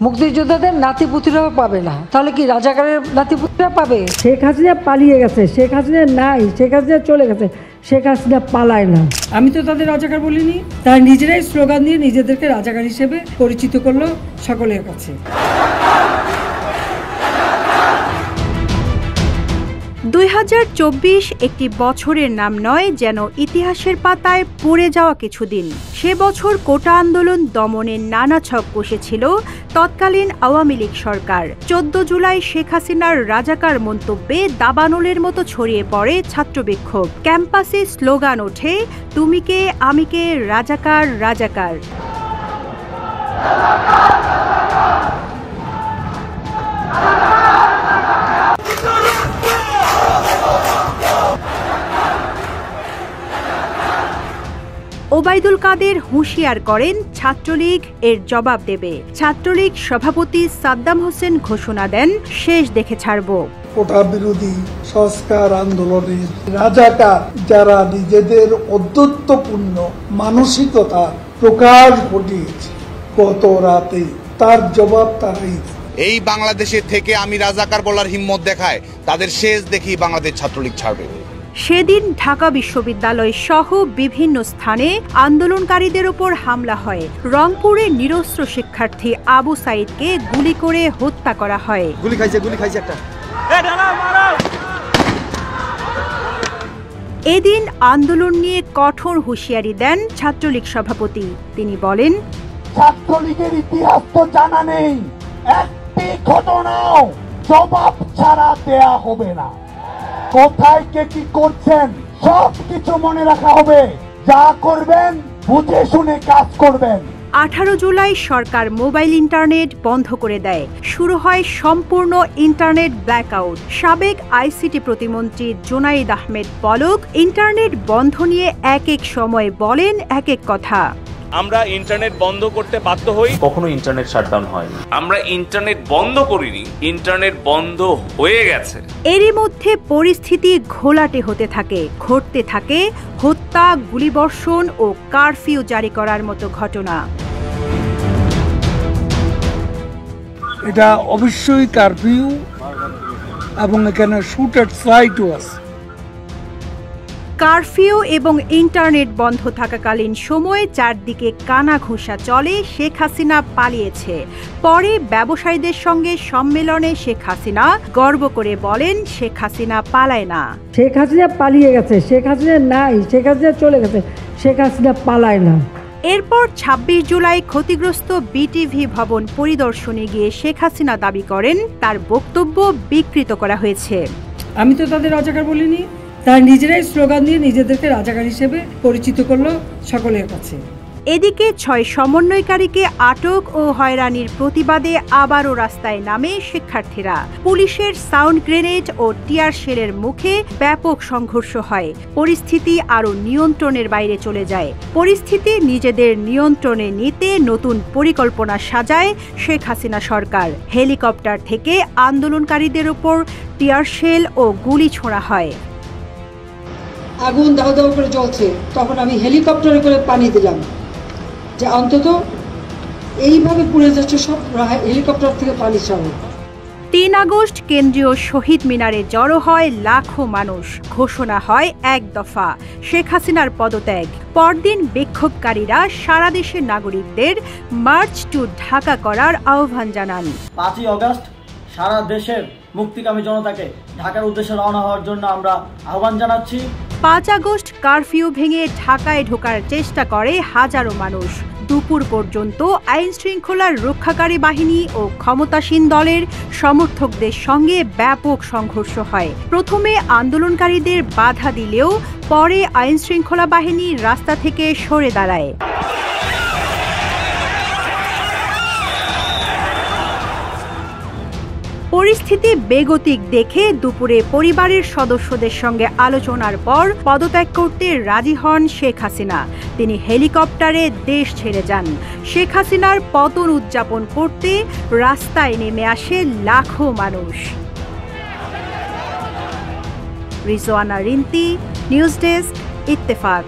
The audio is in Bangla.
মুক্তিযোদ্ধাদের নাতিপুতিরাও পাবে না, তাহলে কি রাজাকারের নাতিপুতিরা পাবে? শেখ হাসিনা পালিয়ে গেছে, শেখ হাসিনা নাই, শেখ হাসিনা চলে গেছে, শেখ হাসিনা পালায় না। আমি তো তাদের রাজাকার বলিনি, তারা নিজেরাই স্লোগান দিয়ে নিজেদেরকে রাজাকার হিসেবে পরিচিত করলো সকলের কাছে। 2024 একটি বছরের নাম নয়, যেন ইতিহাসের পাতায় পড়ে যাওয়া কিছুদিন। সে বছর কোটা আন্দোলন দমনের নানা ছক কষেছিল তৎকালীন আওয়ামী লীগ সরকার। 14 জুলাই শেখ হাসিনার রাজাকার মন্তব্যে দাবানলের মতো ছড়িয়ে পড়ে ছাত্র বিক্ষোভ। ক্যাম্পাসে স্লোগান ওঠে, তুমি কে আমি কে, রাজাকার রাজাকার। ওবায়দুল কাদের হুঁশিয়ার করেন, ছাত্রলীগ এর জবাব দেবে। ছাত্রলীগ সভাপতি সাদ্দাম হোসেন ঘোষণা দেন, শেষ দেখে ছাড়ব। কোটা বিরোধী সংস্কার আন্দোলনের রাজাকার যারা নিজেদের অদ্যত্বপূর্ণ মানসিকতা প্রকাশ ঘটিয়েছে গত রাতে, তার জবাব তারাই। এই বাংলাদেশে থেকে আমি রাজাকার বলার হিম্মত দেখায়, তাদের শেষ দেখি বাংলাদেশ ছাত্রলীগ ছাড়বে। সেদিন ঢাকা বিশ্ববিদ্যালয় সহ বিভিন্ন স্থানে আন্দোলনকারীদের উপর হামলা হয়। রংপুরে নিরস্ত্র শিক্ষার্থী আবু সাইদকে গুলি করে হত্যা করা হয়। গুলি খাইছে একটা। এদিন আন্দোলন নিয়ে কঠোর হুঁশিয়ারি দেন ছাত্রলীগ সভাপতি। তিনি বলেন, ছাত্রলীগের ইতিহাস তো জানা নেই, একটি ঘটনাও জবাব ছাড়া দেয়া হবে না। কোথায় কে কি করছেন সব কিছু মনে রাখা হবে, যা করবেন বুঝে শুনে কাজ করবেন। 18 জুলাই সরকার মোবাইল ইন্টারনেট বন্ধ করে দেয়। শুরু হয় সম্পূর্ণ ইন্টারনেট ব্ল্যাকআউট। সাবেক আইসিটি প্রতিমন্ত্রী জুনাইদ আহমেদ পলক ইন্টারনেট বন্ধ নিয়ে এক এক সময় বলেন এক এক কথা। আমরা ইন্টারনেট বন্ধ করতে বাধ্য হই, কখনো ইন্টারনেট শাটডাউন হয়। আমরা ইন্টারনেট বন্ধ করিনি, ইন্টারনেট বন্ধ হয়ে গেছে। এরই মধ্যে পরিস্থিতি ঘোলাটে হতে থাকে, ঘটতে থাকে হত্যা, গুলিবর্ষণ ও কারফিউ জারি করার মতো ঘটনা। এটা অবশ্যই কারফিউ এবং এখানে শুট এট সাইটও আছে। কারফিউ এবং ইন্টারনেট বন্ধ থাকাকালীন সময়ে চারদিকে কানা ঘোষা চলে, শেখ হাসিনা পালিয়েছে। পরে ব্যবসায়ীদের সঙ্গে সম্মেলনে শেখ হাসিনা গর্ব করে বলেন, শেখ হাসিনা পালায় না। শেখ হাসিনা পালিয়ে গেছে, শেখ হাসিনা নাই, শেখ হাসিনা চলে গেছে, শেখ হাসিনা পালায় না। এরপর 26 জুলাই ক্ষতিগ্রস্ত বিটিভি ভবন পরিদর্শনে গিয়ে শেখ হাসিনা দাবি করেন, তার বক্তব্য বিকৃত করা হয়েছে। আমি তো তাদের রাজাকার বলিনি, তারা নিজেরাই স্লোগান দিয়ে নিজেদেরকে রাজাকার হিসেবে পরিচিত করলো সকলের কাছে। এদিকে 6 সমন্বয়কারীকে আটক ও হয়রানির প্রতিবাদে আবারও রাস্তায় নামে শিক্ষার্থীরা। পুলিশের সাউন্ড গ্রেনেড ও টিয়ার শেলের মুখে ব্যাপক সংঘর্ষ হয়। পরিস্থিতি আরও নিয়ন্ত্রণের বাইরে চলে যায়। পরিস্থিতি নিজেদের নিয়ন্ত্রণে নিতে নতুন পরিকল্পনা সাজায় শেখ হাসিনা সরকার। হেলিকপ্টার থেকে আন্দোলনকারীদের উপর টিয়ার শেল ও গুলি ছোড়া হয়। আগুন দাও দাও করে জ্বলছে, তখন আমি হেলিকপ্টারে করে পানি দিলাম যে অন্তত এইভাবে পুড়ে যাচ্ছে সব, হেলিকপ্টার থেকে পানি ছাড়ো। 3 আগস্ট কেন্দ্রীয় শহীদ মিনারে জড়ো হয় লাখো মানুষ। ঘোষণা হয় এক দফা, শেখ হাসিনার পদত্যাগ। পরদিন বিক্ষোভকারীরা সারা দেশের নাগরিকদের মার্চ টু ঢাকা করার আহ্বান জানান। 5 আগস্ট সারা দেশের মুক্তিকামী জনতাকে ঢাকার উদ্দেশ্যে রওনা হওয়ার জন্য আমরা আহ্বান জানাচ্ছি। 5 আগস্ট কারফিউ ভেঙে ঢাকায় ঢোকার চেষ্টা করে হাজারো মানুষ। দুপুর পর্যন্ত আইন শৃঙ্খলার রক্ষাকারী বাহিনী ও ক্ষমতাসীন দলের সমর্থকদের সঙ্গে ব্যাপক সংঘর্ষ হয়। প্রথমে আন্দোলনকারীদের বাধা দিলেও পরে আইন শৃঙ্খলা বাহিনী রাস্তা থেকে সরে দাঁড়ায়। পরিস্থিতি বেগতিক দেখে দুপুরে পরিবারের সদস্যদের সঙ্গে আলোচনার পর পদত্যাগ করতে রাজি হন শেখ হাসিনা। তিনি হেলিকপ্টারে দেশ ছেড়ে যান। শেখ হাসিনার পতন উদযাপন করতে রাস্তায় নেমে আসে লাখো মানুষ। Rizwana Rinti, news desk, Ittefaq.